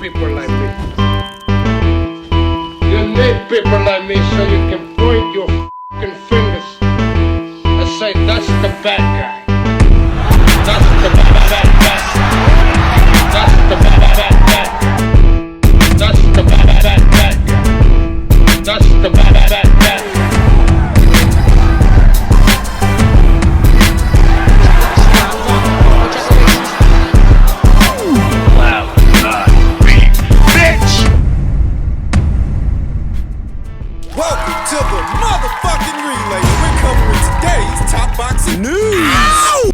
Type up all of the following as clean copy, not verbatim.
people like me. You need people like me so you can point your fucking fingers and say, that's the bad guy. That's the bad guy. That's the bad guy. That's the bad guy. That's the bad guy. Welcome to the motherfucking relay. We're covering today's top boxing news.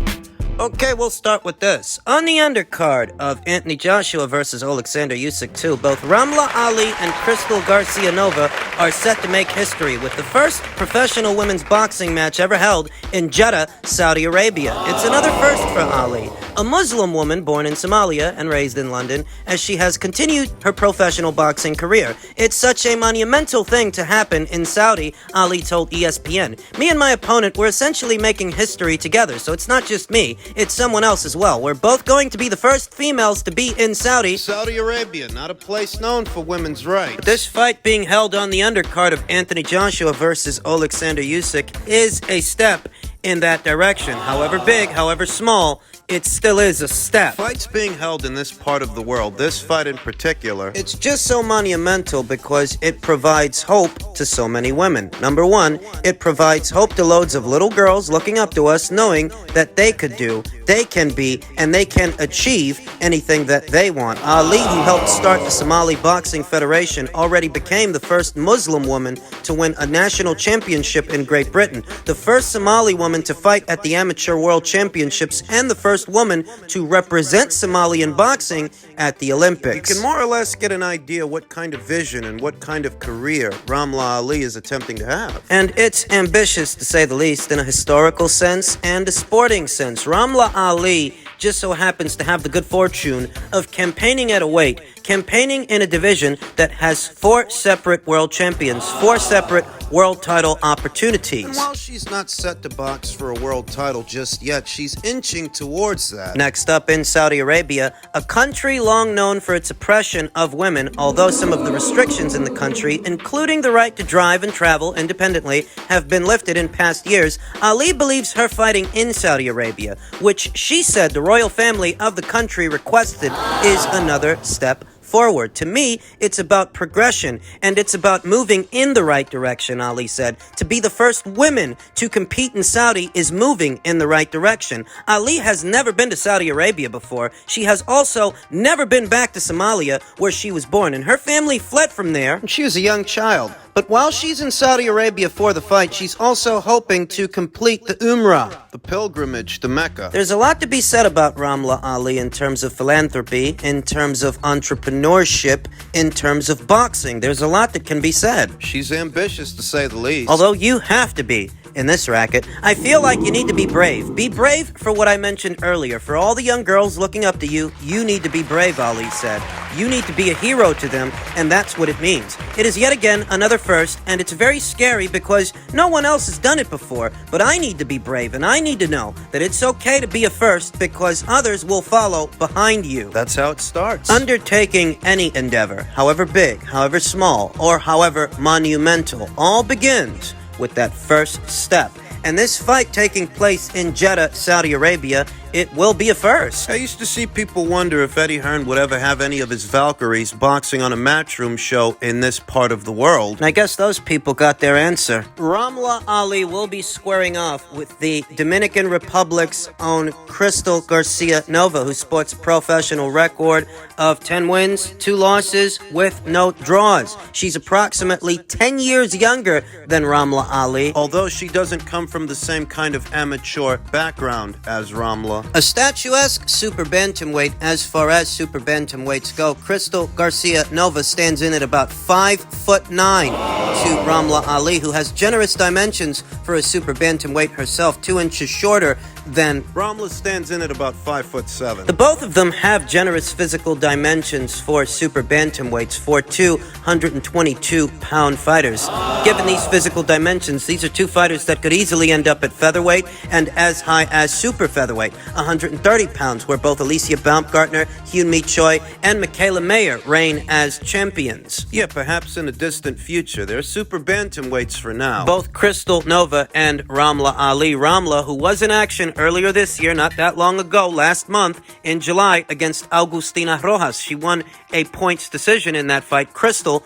Okay, we'll start with this. On the undercard of Anthony Joshua versus Alexander Usyk 2, both Ramla Ali and Crystal Garcia Nova are set to make history with the first professional women's boxing match ever held in Jeddah, Saudi Arabia. It's another first for Ali, a Muslim woman born in Somalia and raised in London, as she has continued her professional boxing career. It's such a monumental thing to happen in Saudi, Ali told ESPN. Me and my opponent were essentially making history together, so it's not just me. It's someone else as well. We're both going to be the first females to be in Saudi Arabia, not a place known for women's rights. This fight being held on the undercard of Anthony Joshua versus Alexander Usyk is a step in that direction. However big, however small, it still is a step. Fights being held in this part of the world, this fight in particular, It's just so monumental because it provides hope to so many women. Number one, it provides hope to loads of little girls looking up to us, knowing that they could do, they can be, and they can achieve anything that they want. Ali, who helped start the Somali Boxing Federation, already became the first Muslim woman to win a national championship in Great Britain, the first Somali woman to fight at the Amateur World Championships, and the first woman to represent Somalian boxing at the Olympics. you can more or less get an idea what kind of vision and what kind of career Ramla Ali is attempting to have. And it's ambitious, to say the least, in a historical sense and a sporting sense. Ramla Ali just so happens to have the good fortune of campaigning at a weight, campaigning in a division that has 4 separate world champions, 4 separate world title opportunities. And while she's not set to box for a world title just yet, she's inching towards that. Next up, in Saudi Arabia, a country long known for its oppression of women, although some of the restrictions in the country, including the right to drive and travel independently, have been lifted in past years, Ali believes her fighting in Saudi Arabia, which she said the royal family of the country requested, is another step forward. To me, it's about progression, and it's about moving in the right direction, Ali said. To be the first women to compete in Saudi is moving in the right direction. Ali has never been to Saudi Arabia before. She has also never been back to Somalia, where she was born, and her family fled from there when she was a young child. But while she's in Saudi Arabia for the fight, she's also hoping to complete the Umrah, The pilgrimage to Mecca. There's a lot to be said about Ramla Ali in terms of philanthropy, in terms of entrepreneurship, in terms of boxing. There's a lot that can be said. She's ambitious, to say the least. Although you have to be in this racket, I feel like you need to be brave. Be brave for what I mentioned earlier. For all the young girls looking up to you, you need to be brave, Ali said. You need to be a hero to them, and that's what it means. It is yet again another first, and it's very scary because no one else has done it before. But I need to be brave, and I need to know that it's okay to be a first because others will follow behind you. That's how it starts. Undertaking any endeavor, however big, however small, or however monumental, all begins with that first step. And this fight taking place in Jeddah, Saudi Arabia, it will be a first. I used to see people wonder if Eddie Hearn would ever have any of his Valkyries boxing on a Matchroom show in this part of the world. And I guess those people got their answer. Ramla Ali will be squaring off with the Dominican Republic's own Crystal Garcia Nova, who sports a professional record of 10 wins, 2 losses, with no draws. She's approximately 10 years younger than Ramla Ali, Although she doesn't come from the same kind of amateur background as Ramla. a statuesque super bantamweight. As far as super bantamweights go, Crystal Garcia Nova stands in at about 5'9" to Ramla Ali, who has generous dimensions for a super bantamweight herself, 2 inches shorter than Ramla stands in at about 5'7". the both of them have generous physical dimensions for super bantamweights, for 222-pound fighters. Given these physical dimensions, these are two fighters that could easily end up at featherweight and as high as super featherweight, 130 pounds, where both Alicia Baumgartner, Hyun-Mi Choi, and Michaela Mayer reign as champions. Yeah, perhaps in a distant future. They're super bantamweights for now. Both Crystal Nova and Ramla Ali. Ramla, who was in action earlier this year, not that long ago, last month, in July, against Augustina Rojas. She won a points decision in that fight. Crystal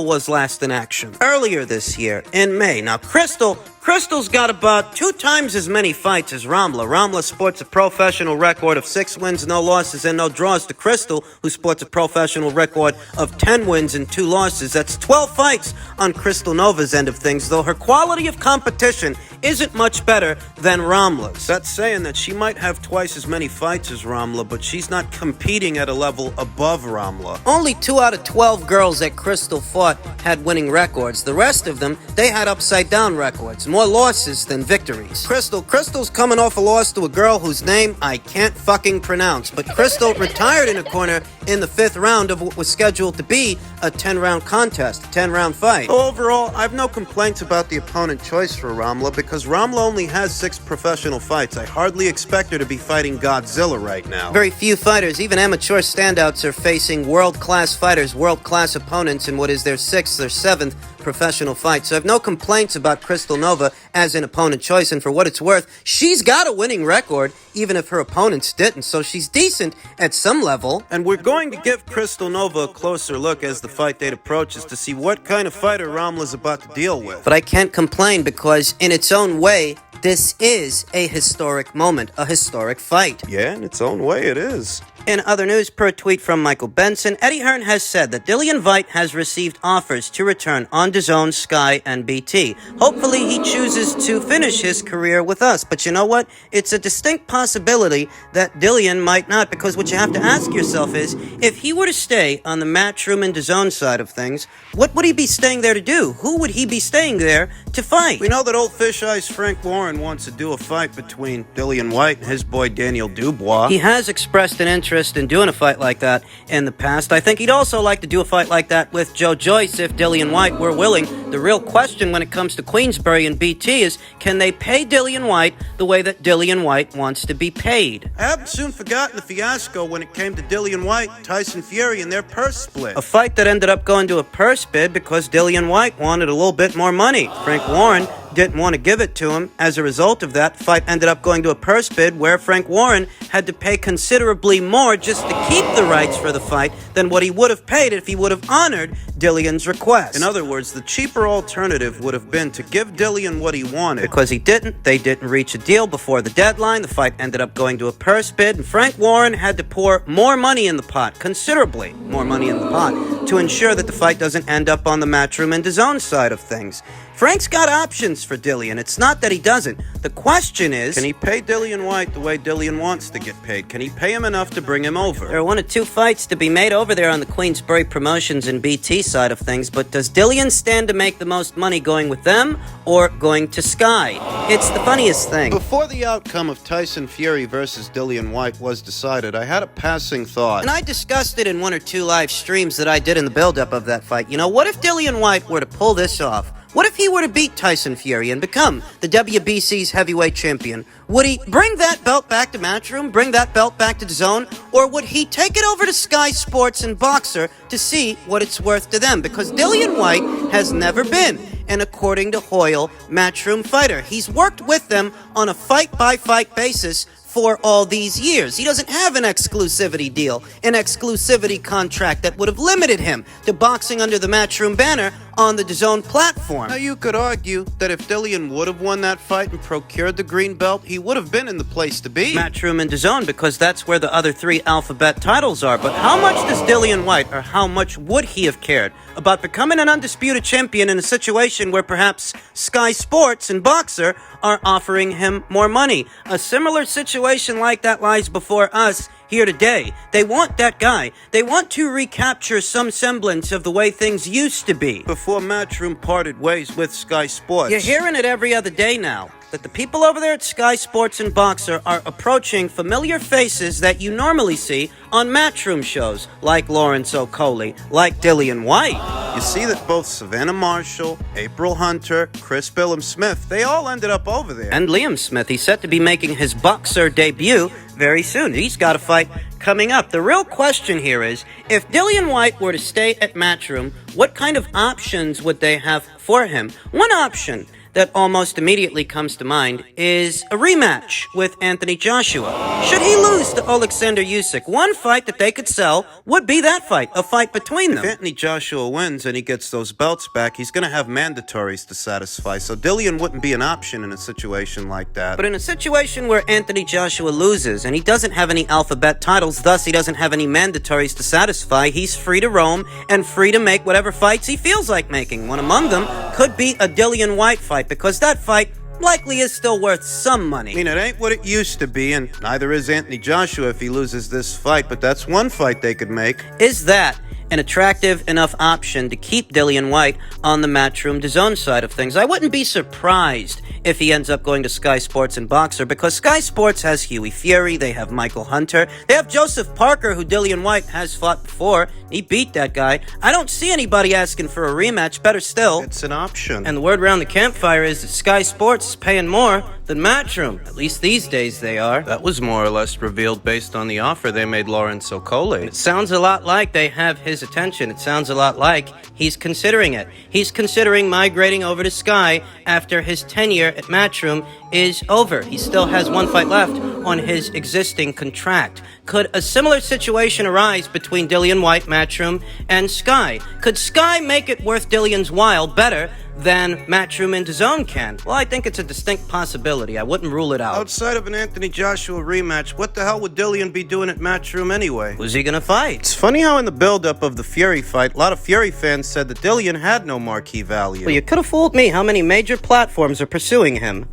was last in action earlier this year, in May. Now, Crystal's got about 2 times as many fights as Ramla. Ramla sports a professional record of 6 wins, no losses, and no draws to Crystal, who sports a professional record of 10 wins and 2 losses. That's 12 fights on Crystal Nova's end of things, though her quality of competition isn't much better than Ramla's. That's saying that she might have twice as many fights as Ramla, but she's not competing at a level above Ramla. Only 2 out of 12 girls that Crystal fought had winning records. The rest of them, they had upside-down records. More losses than victories. Crystal's coming off a loss to a girl whose name I can't fucking pronounce, but Crystal retired in a corner in the 5th round of what was scheduled to be a 10-round contest, a 10-round fight. Overall, I have no complaints about the opponent choice for Ramla because Ramla only has 6 professional fights. I hardly expect her to be fighting Godzilla right now. Very few fighters, even amateur standouts, are facing world-class fighters, world-class opponents in what is their 6th or 7th professional fight. So I have no complaints about Crystal Nova as an opponent choice, and for what it's worth, she's got a winning record, even if her opponents didn't, so she's decent at some level. And we're going to give Crystal Nova a closer look as the fight date approaches to see what kind of fighter Ramla's about to deal with. But I can't complain because, in its own way, this is a historic moment, a historic fight. Yeah, in its own way it is. In other news, per tweet from Michael Benson, Eddie Hearn has said that Dillian Whyte has received offers to return on DAZN, Sky, and BT. Hopefully he chooses to finish his career with us. But you know what? It's a distinct possibility that Dillian might not, because what you have to ask yourself is, if he were to stay on the Matchroom and DAZN side of things, what would he be staying there to do? Who would he be staying there to fight? We know that old Fish Eyes Frank Warren wants to do a fight between Dillian Whyte and his boy Daniel Dubois. He has expressed an interest in doing a fight like that in the past. I think he'd also like to do a fight like that with Joe Joyce if Dillian Whyte were willing. The real question when it comes to Queensberry and BT is, can they pay Dillian Whyte the way that Dillian Whyte wants to be paid? I haven't soon forgotten the fiasco when it came to Dillian Whyte, Tyson Fury, and their purse split. A fight that ended up going to a purse bid because Dillian Whyte wanted a little bit more money. Frank Warren didn't want to give it to him. As a result of that, the fight ended up going to a purse bid where Frank Warren had to pay considerably more just to keep the rights for the fight than what he would have paid if he would have honored Dillian's request. In other words, the cheaper alternative would have been to give Dillian what he wanted. Because he didn't, they didn't reach a deal before the deadline. The fight ended up going to a purse bid, and Frank Warren had to pour more money in the pot, considerably more money in the pot, to ensure that the fight doesn't end up on the Matchroom and DAZN side of things. Frank's got options for Dillian. It's not that he doesn't. The question is, can he pay Dillian Whyte the way Dillian wants to get paid? Can he pay him enough to bring him over? There are 1 or 2 fights to be made over there on the Queensberry Promotions and BT side of things, but does Dillian stand to make the most money going with them or going to Sky? It's the funniest thing. Before the outcome of Tyson Fury versus Dillian Whyte was decided, I had a passing thought. And I discussed it in 1 or 2 live streams that I did in the build-up of that fight. You know, what if Dillian Whyte were to pull this off? What if he were to beat Tyson Fury and become the WBC's heavyweight champion? Would he bring that belt back to Matchroom, bring that belt back to DAZN, or would he take it over to Sky Sports and Boxer to see what it's worth to them? Because Dillian Whyte has never been an, according to Hoyle, Matchroom fighter. He's worked with them on a fight-by-fight basis for all these years. He doesn't have an exclusivity deal, an exclusivity contract that would have limited him to boxing under the Matchroom banner on the DAZN platform. Now, you could argue that if Dillian would have won that fight and procured the green belt, he would have been in the place to be. Matchroom and DAZN, because that's where the other 3 alphabet titles are. But how much does Dillian Whyte, or how much would he have cared about becoming an undisputed champion in a situation where perhaps Sky Sports and Boxer are offering him more money? A similar situation like that lies before us here today. They want that guy. They want to recapture some semblance of the way things used to be. Before Matchroom parted ways with Sky Sports. You're hearing it every other day now, that the people over there at Sky Sports and Boxer are approaching familiar faces that you normally see on Matchroom shows, like Lawrence Okolie, like Dillian Whyte. You see that both Savannah Marshall, April Hunter, Chris Billum-Smith, they all ended up over there. And Liam Smith, he's set to be making his Boxer debut very soon. He's got a fight coming up. The real question here is, if Dillian Whyte were to stay at Matchroom, what kind of options would they have for him? One option that almost immediately comes to mind is a rematch with Anthony Joshua. Should he lose to Alexander Usyk, one fight that they could sell would be that fight, a fight between them. If Anthony Joshua wins and he gets those belts back, he's going to have mandatories to satisfy, so Dillian wouldn't be an option in a situation like that. But in a situation where Anthony Joshua loses and he doesn't have any alphabet titles, thus he doesn't have any mandatories to satisfy, he's free to roam and free to make whatever fights he feels like making. One among them could be a Dillian Whyte fight, because that fight likely is still worth some money. I mean, it ain't what it used to be, and neither is Anthony Joshua if he loses this fight, but that's one fight they could make. Is that an attractive enough option to keep Dillian Whyte on the Matchroom DAZN side of things? I wouldn't be surprised if he ends up going to Sky Sports and Boxer, because Sky Sports has Huey Fury, they have Michael Hunter, they have Joseph Parker, who Dillian Whyte has fought before. He beat that guy. I don't see anybody asking for a rematch. Better still, It's an option. and the word around the campfire is that Sky Sports is paying more than Matchroom. At least these days they are. That was more or less revealed based on the offer they made Lawrence Okolie. It sounds a lot like they have his attention. It sounds a lot like he's considering it. He's considering migrating over to Sky after his tenure at Matchroom is over. He still has one fight left on his existing contract. Could a similar situation arise between Dillian Whyte, Matchroom, and Sky? Could Sky make it worth Dillian's while better than Matchroom and DAZN can? Well, I think it's a distinct possibility. I wouldn't rule it out. Outside of an Anthony Joshua rematch, what the hell would Dillian be doing at Matchroom anyway? Who's he gonna fight? It's funny how in the build-up of the Fury fight, a lot of Fury fans said that Dillian had no marquee value. Well, you could have fooled me. How many major platforms are pursuing him?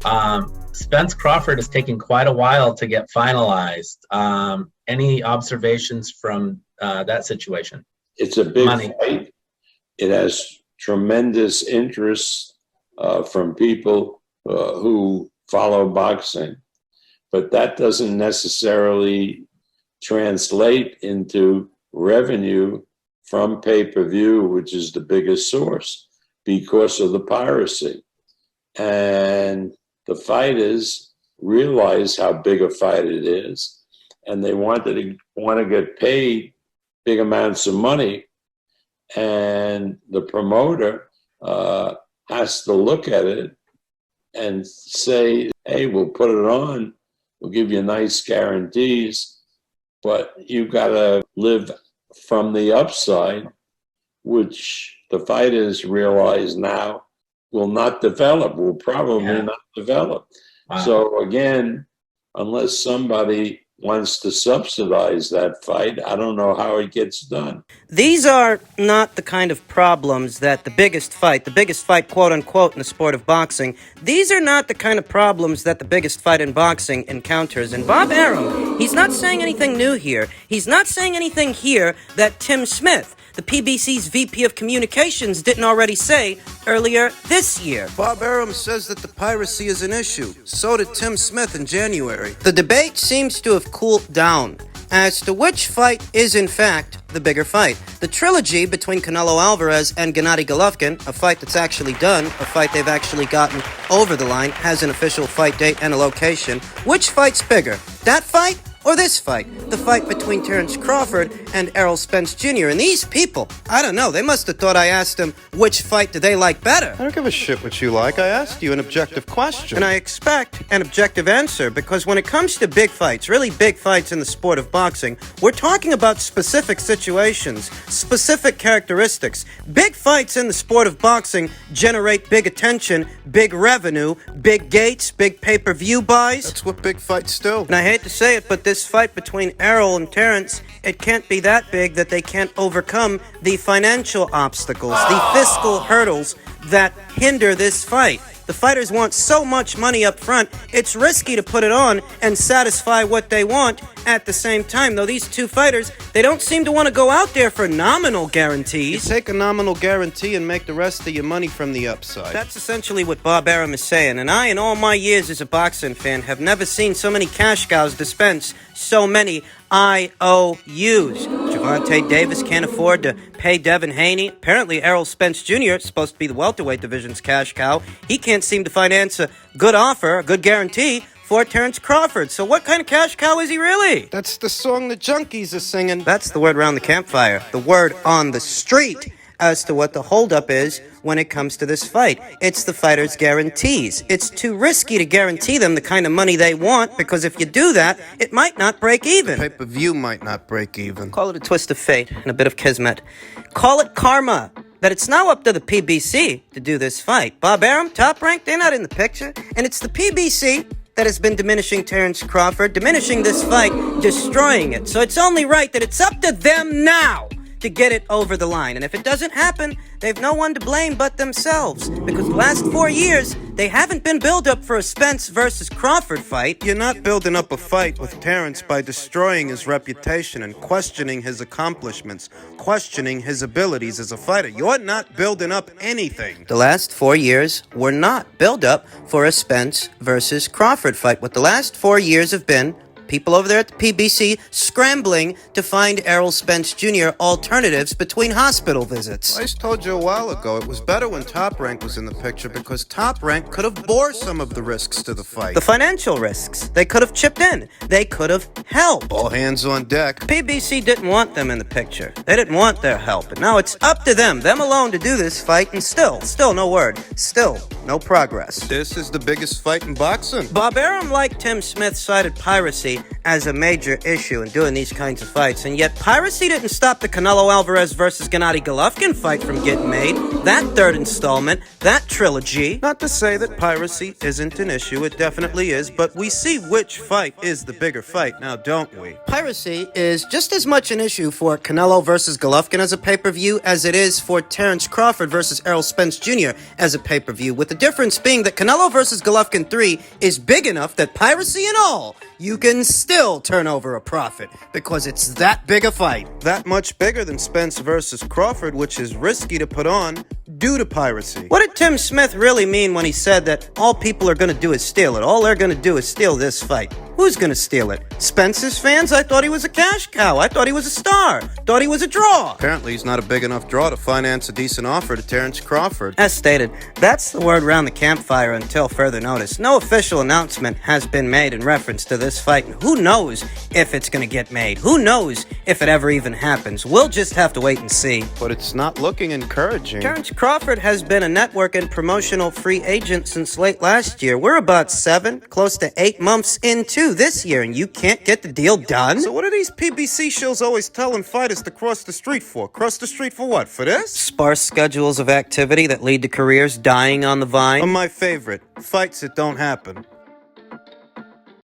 Spence Crawford is taking quite a while to get finalized. Any observations from that situation? It's a big Money. fight. It has tremendous interest from people who follow boxing, but that doesn't necessarily translate into revenue from pay-per-view, which is the biggest source because of the piracy. And the fighters realize how big a fight it is, and they want to get paid big amounts of money. And the promoter has to look at it and say, hey, we'll put it on, we'll give you nice guarantees, but you got to live from the upside, which the fighters realize now will not develop, will probably not develop. Wow. So again, unless somebody wants to subsidize that fight, I don't know how it gets done. These are not the kind of problems that the biggest fight, quote unquote, in the sport of boxing, these are not the kind of problems that the biggest fight in boxing encounters. And Bob Arum, he's not saying anything new here. He's not saying anything here that Tim Smith, the PBC's VP of Communications, didn't already say earlier this year. Bob Arum says that the piracy is an issue. So did Tim Smith in January. The debate seems to have cooled down as to which fight is in fact the bigger fight. The trilogy between Canelo Alvarez and Gennady Golovkin, a fight that's actually done, a fight they've actually gotten over the line, has an official fight date and a location. Which fight's bigger? That fight or this fight? The fight between Terrence Crawford and Errol Spence Jr. And these people, I don't know, they must have thought I asked them which fight do they like better. I don't give a shit what you like. I asked you an objective question. And I expect an objective answer, because when it comes to big fights, really big fights in the sport of boxing, we're talking about specific situations, specific characteristics. Big fights in the sport of boxing generate big attention, big revenue, big gates, big pay-per-view buys. That's what big fights do. And I hate to say it, but this fight between Errol and Terrence, it can't be that big that they can't overcome the financial obstacles, the fiscal hurdles that hinder this fight. The fighters want so much money up front, it's risky to put it on and satisfy what they want at the same time. Though these two fighters, they don't seem to want to go out there for nominal guarantees. You take a nominal guarantee and make the rest of your money from the upside. That's essentially what Bob Arum is saying, and I, in all my years as a boxing fan, have never seen so many cash cows dispense so many IOUs. Gervonta Davis can't afford to pay Devin Haney. Apparently, Errol Spence Jr., supposed to be the welterweight division's cash cow, he can't seem to finance a good offer, a good guarantee for Terrence Crawford. So what kind of cash cow is he really? That's the song the junkies are singing. That's the word around the campfire, the word on the street as to what the holdup is when it comes to this fight. It's the fighters' guarantees. It's too risky to guarantee them the kind of money they want, because if you do that, it might not break even. Pay-per-view might not break even. Call it a twist of fate and a bit of kismet. Call it karma, that it's now up to the PBC to do this fight. Bob Arum, Top Rank, they're not in the picture. And it's the PBC that has been diminishing Terrence Crawford, diminishing this fight, destroying it. So it's only right that it's up to them now to get it over the line. And if it doesn't happen, they've no one to blame but themselves. Because the last 4 years, they haven't been built up for a Spence versus Crawford fight. You're not building up a fight with Terrence by destroying his reputation and questioning his accomplishments, questioning his abilities as a fighter. You're not building up anything. The last 4 years were not built up for a Spence versus Crawford fight. What the last 4 years have been, people over there at the PBC scrambling to find Errol Spence Jr. alternatives between hospital visits. I just told you a while ago, it was better when Top Rank was in the picture because Top Rank could have bore some of the risks to the fight. The financial risks. They could have chipped in. They could have helped. All hands on deck. PBC didn't want them in the picture. They didn't want their help. And now it's up to them alone to do this fight, and still no word. Still no progress. This is the biggest fight in boxing. Bob Arum, like Tim Smith, cited piracy as a major issue in doing these kinds of fights, and yet piracy didn't stop the Canelo Alvarez versus Gennady Golovkin fight from getting made. That third installment, that trilogy. Not to say that piracy isn't an issue, it definitely is, but we see which fight is the bigger fight now, don't we? Piracy is just as much an issue for Canelo versus Golovkin as a pay-per-view as it is for Terrence Crawford versus Errol Spence Jr. as a pay-per-view, with the difference being that Canelo versus Golovkin 3 is big enough that piracy and all, you can still turn over a profit because it's that big a fight. That much bigger than Spence versus Crawford, which is risky to put on due to piracy. What did Tim Smith really mean when he said that all people are going to do is steal it? All they're going to do is steal this fight. Who's going to steal it? Spence's fans? I thought he was a cash cow. I thought he was a star. Thought he was a draw. Apparently he's not a big enough draw to finance a decent offer to Terrence Crawford. As stated, that's the word around the campfire until further notice. No official announcement has been made in reference to this fight. And who knows if it's going to get made? Who knows if it ever even happens? We'll just have to wait and see. But it's not looking encouraging. Terrence Crawford has been a network and promotional free agent since late last year. We're about 7, close to 8 months into this year, and you can't get the deal done? So what are these PBC shows always telling fighters to cross the street for? Cross the street for what? For this? Sparse schedules of activity that lead to careers dying on the vine. My favorite. Fights that don't happen.